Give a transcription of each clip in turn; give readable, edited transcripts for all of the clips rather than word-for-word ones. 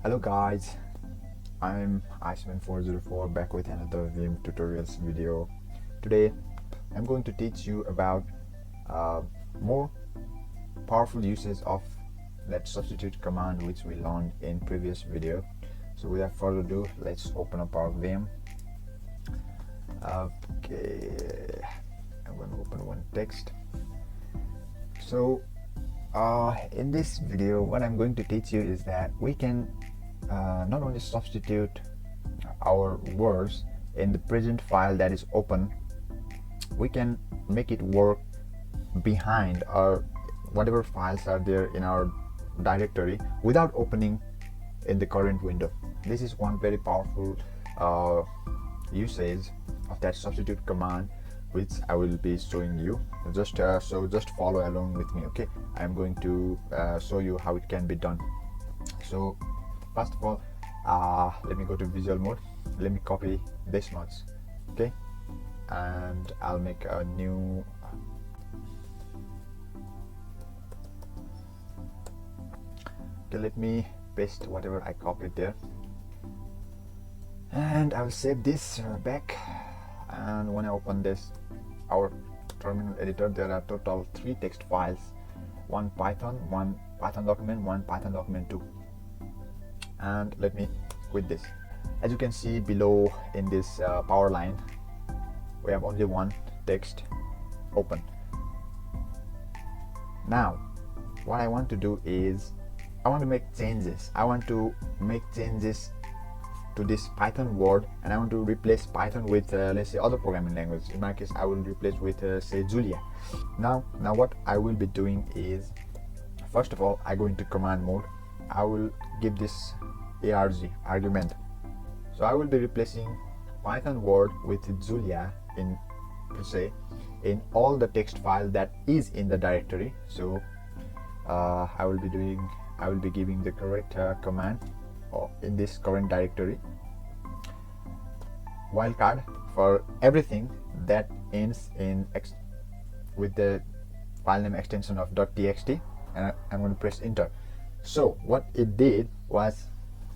Hello guys, I'm Iceman404 back with another Vim tutorials video. Today I'm going to teach you about more powerful uses of that substitute command which we learned in previous video. So without further ado, let's open up our Vim. Okay, I'm going to open one text. So in this video what I'm going to teach you is that we can not only substitute our words in the present file that is open, we can make it work behind or whatever files are there in our directory without opening in the current window. This is one very powerful usage of that substitute command which I will be showing you. Just follow along with me. Okay, I'm going to show you how it can be done. So first of all, let me go to visual mode. Let me copy this much, okay, and I'll make a new okay, let me paste whatever I copied there, and I'll save this back. And when I open this, our terminal editor, there are total 3 text files, one Python document, one Python document 2. And let me quit this. As you can see below in this power line, we have only one text open. Now what I want to do is I want to make changes. I want to make changes to this Python word, and I want to replace Python with let's say other programming language. In my case, I will replace with say Julia. Now what I will be doing is, first of all, I go into command mode. I will give this argument. So I will be replacing Python word with Julia in all the text file that is in the directory. So I will be giving the correct command in this current directory. Wildcard for everything that ends in with the file name extension of .txt, and I'm going to press enter. So what it did was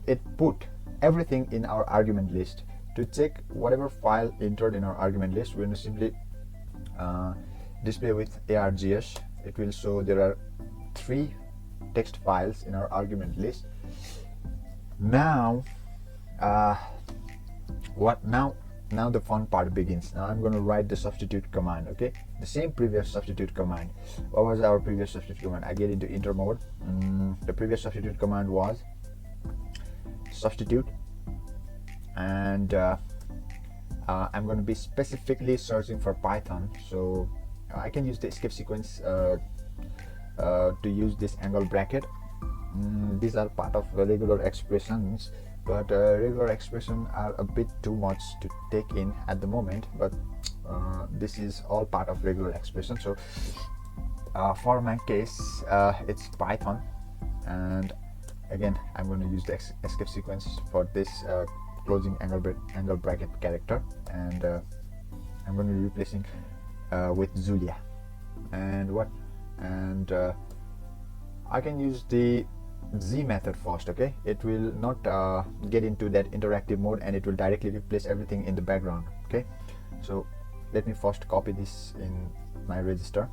it put everything in our argument list. To check whatever file entered in our argument list, we're going to simply display with args. It will show there are 3 text files in our argument list. Now now the fun part begins. Now I'm going to write the substitute command. Okay, the same previous substitute command. What was our previous substitute command? I get into enter mode. The previous substitute command was substitute, and I'm going to be specifically searching for Python, so I can use the escape sequence to use this angle bracket. These are part of regular expressions, but regular expressions are a bit too much to take in at the moment, but this is all part of regular expression. So for my case, it's Python, and again I'm going to use the escape sequence for this closing angle bracket character, and I'm going to be replacing with Julia. And I can use the Z method first. Okay, it will not get into that interactive mode, and it will directly replace everything in the background. Okay, so let me first copy this in my register.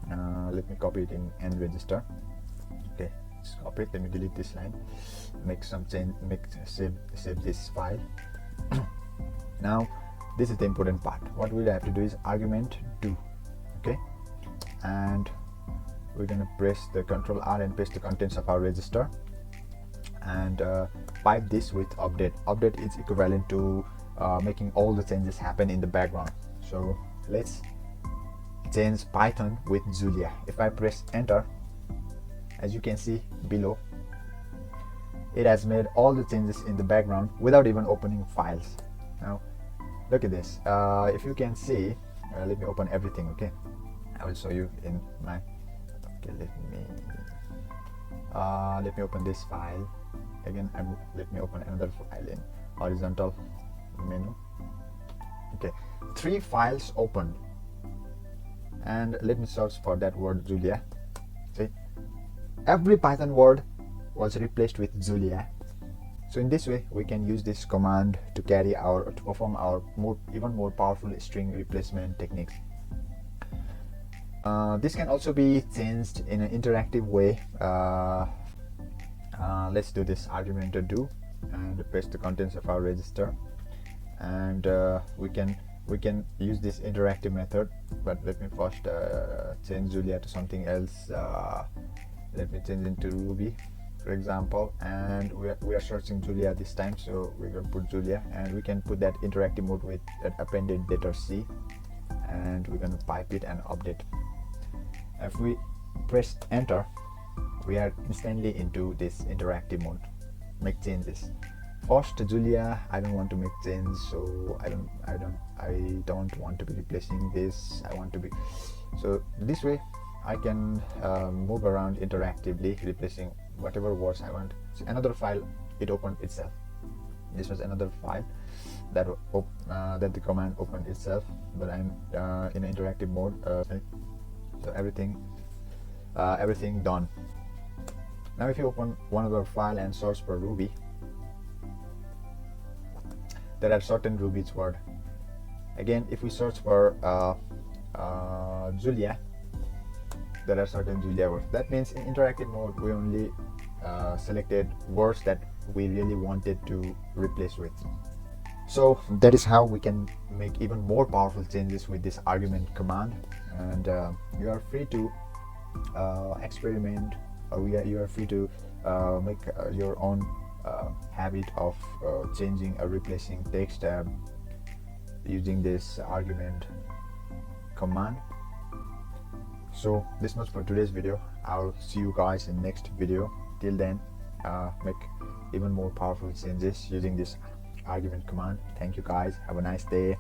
Let me copy it in end register. Okay, let's copy it. Let me delete this line, make some change, save this file. Now this is the important part. What we'll have to do is argument do. Okay, and we're going to press the Ctrl R and paste the contents of our register, and pipe this with update. Update is equivalent to making all the changes happen in the background. So let's change Python with Julia. If I press enter, as you can see below, it has made all the changes in the background without even opening files. Now look at this. If you can see, let me open everything. Okay, I will show you in my okay, let me open this file again. Let me open another file in horizontal menu. Okay, 3 files open, and let me search for that word Julia. See, every Python word was replaced with Julia, So in this way we can use this command to perform our even more powerful string replacement techniques. This can also be changed in an interactive way. Let's do this argument to do and paste the contents of our register, and we can use this interactive method. But let me first change Julia to something else. Let me change into Ruby, for example, and we are searching Julia this time, so we're going to put Julia, and we can put that interactive mode with that appended letter C, and we're going to pipe it and update. If we press enter, we are instantly into this interactive mode. Make changes. First, Julia, I don't want to make change, so I don't want to be replacing this. I want to be, so this way I can move around interactively, replacing whatever words I want. So another file, it opened itself. This was another file that that the command opened itself, but I'm in an interactive mode. So everything done. Now if you open one other file and search for Ruby, there are certain Ruby's word. Again, if we search for Julia, there are certain Julia words. That means in interactive mode we only selected words that we really wanted to replace with. So that is how we can make even more powerful changes with this argument command, and you are free to experiment, or you are free to make your own habit of changing or replacing text using this argument command. So this much for today's video. I'll see you guys in next video. Till then, make even more powerful changes using this argument command. Thank you guys, have a nice day.